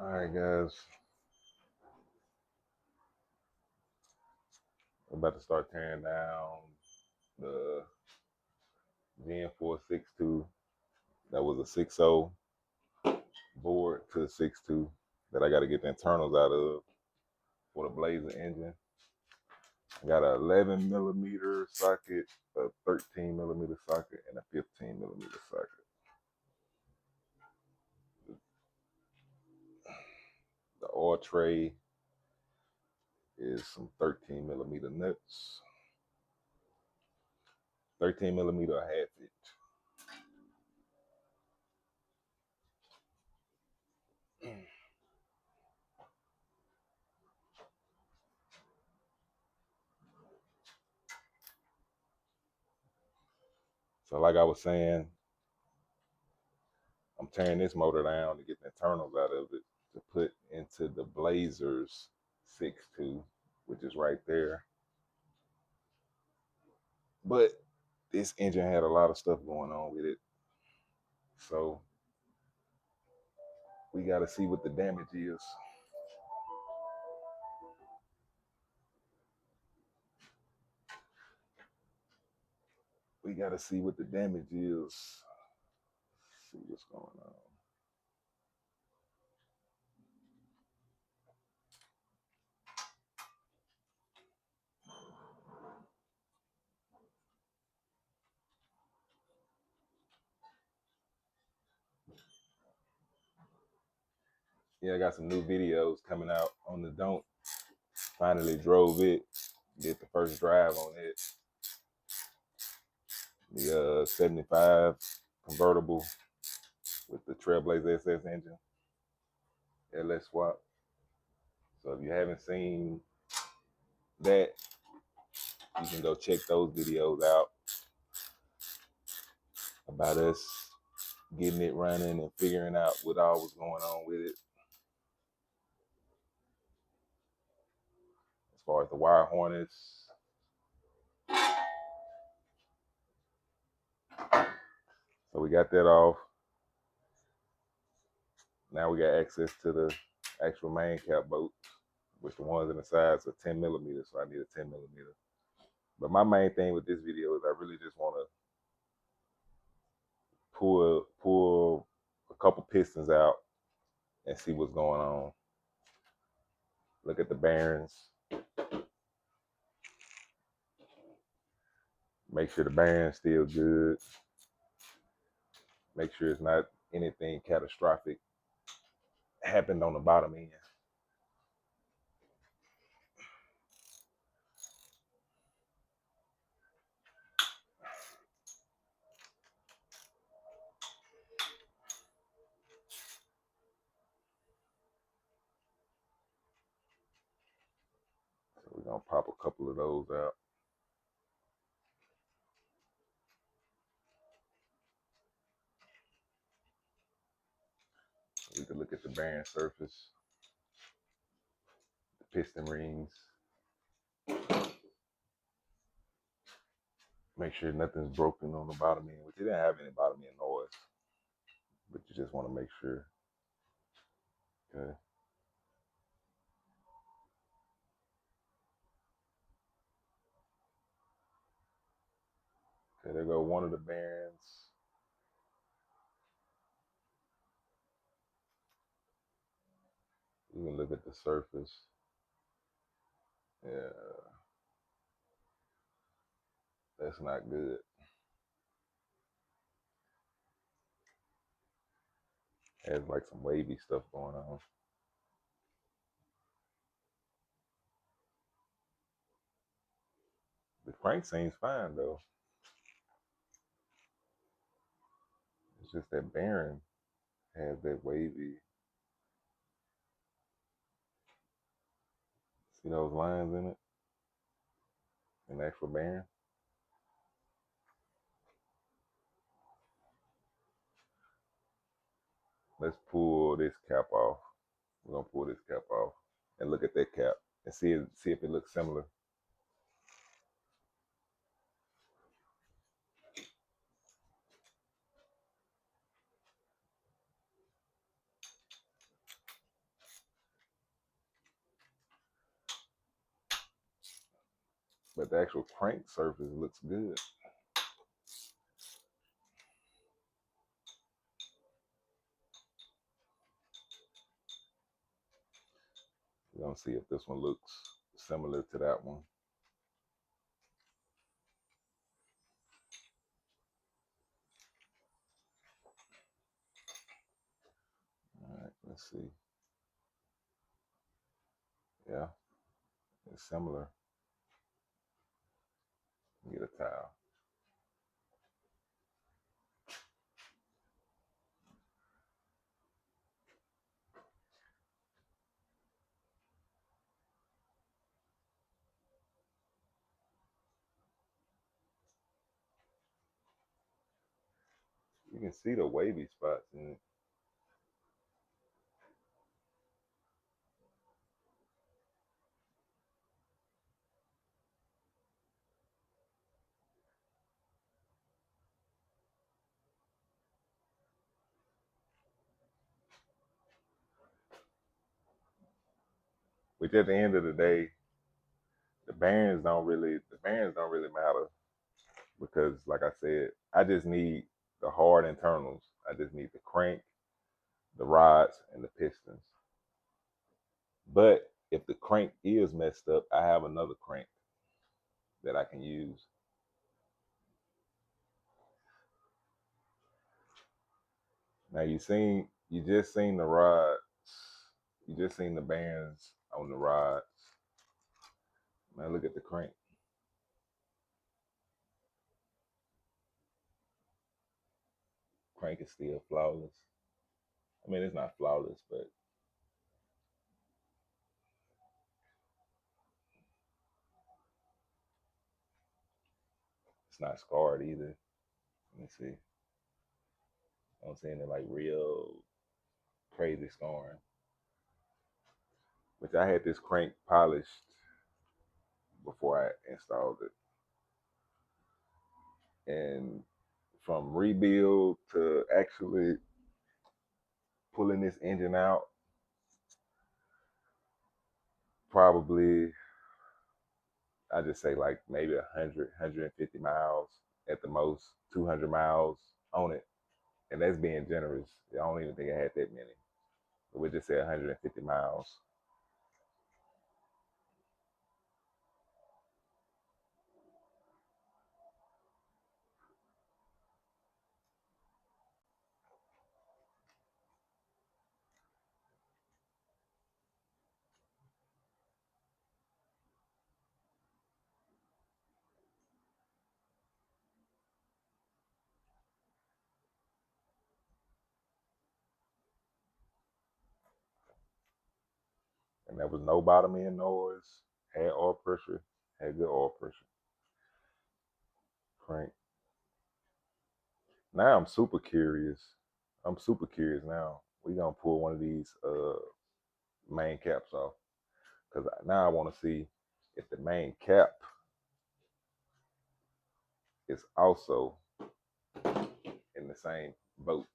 All right, guys, we're about to start tearing down the Gen 462. That was a 6.0 board to the 6.2 that I got to get the internals out of for the Blazer engine. I got a 11 millimeter socket, a 13 millimeter socket, and a 15 millimeter socket. The oil tray is some 13 millimeter nuts, 13 millimeter a half inch. So like I was saying, I'm tearing this motor down to get the internals out of it to put into the Blazers 6.2, which is right there. But this engine had a lot of stuff going on with it. So we got to see what the damage is. We got to see what the damage is. See what's going on. Yeah, I got some new videos coming out on the Don't. Finally drove it. Did the first drive on it. The 75 convertible with the Trailblazer SS engine. LS swap. So if you haven't seen that, you can go check those videos out about us getting it running and figuring out what all was going on with it. As far as the wire harness, so we got that off. Now we got access to the actual main cap bolt, which the ones in the sides are 10 millimeters, so I need a 10 millimeter. But my main thing with this video is I really just want to pull a couple pistons out and see what's going on. Look at the bearings. Make sure the bearing's still good. Make sure it's not anything catastrophic happened on the bottom end. So we're gonna pop a couple of those out. We can look at the bearing surface, the piston rings. Make sure nothing's broken on the bottom end, which it didn't have any bottom end noise, but you just want to make sure. Okay. Okay, there go one of the bearings. You can look at the surface. Yeah, that's not good. Has like some wavy stuff going on. The crank seems fine though. It's just that bearing has that wavy. See those lines in it? An actual bearing. Let's pull this cap off. We're gonna pull this cap off and look at that cap and see if it looks similar. but the actual crank surface looks good. We're gonna see if this one looks similar to that one. All right, let's see. Yeah, it's similar. Get a towel. You can see the wavy spots in it. Which at the end of the day, the bearings don't really matter because, like I said, I just need the hard internals. I just need the crank, the rods, and the pistons. But if the crank is messed up, I have another crank that I can use. Now you just seen the rods, you just seen the bearings on the rods. Now look at the crank. Crank is still flawless. I mean, it's not flawless, but it's not scarred either. Let me see. I'm seeing it like real crazy scarring. Which I had this crank polished before I installed it, and from rebuild to actually pulling this engine out, probably I just say like maybe 150 miles at the most, 200 miles on it, and that's being generous. I don't even think I had that many. But we just say 150 miles. And there was no bottom end noise. Had oil pressure. Had good oil pressure. Crank. Now I'm super curious. I'm super curious now. We gonna pull one of these main caps off because now I want to see if the main cap is also in the same boat.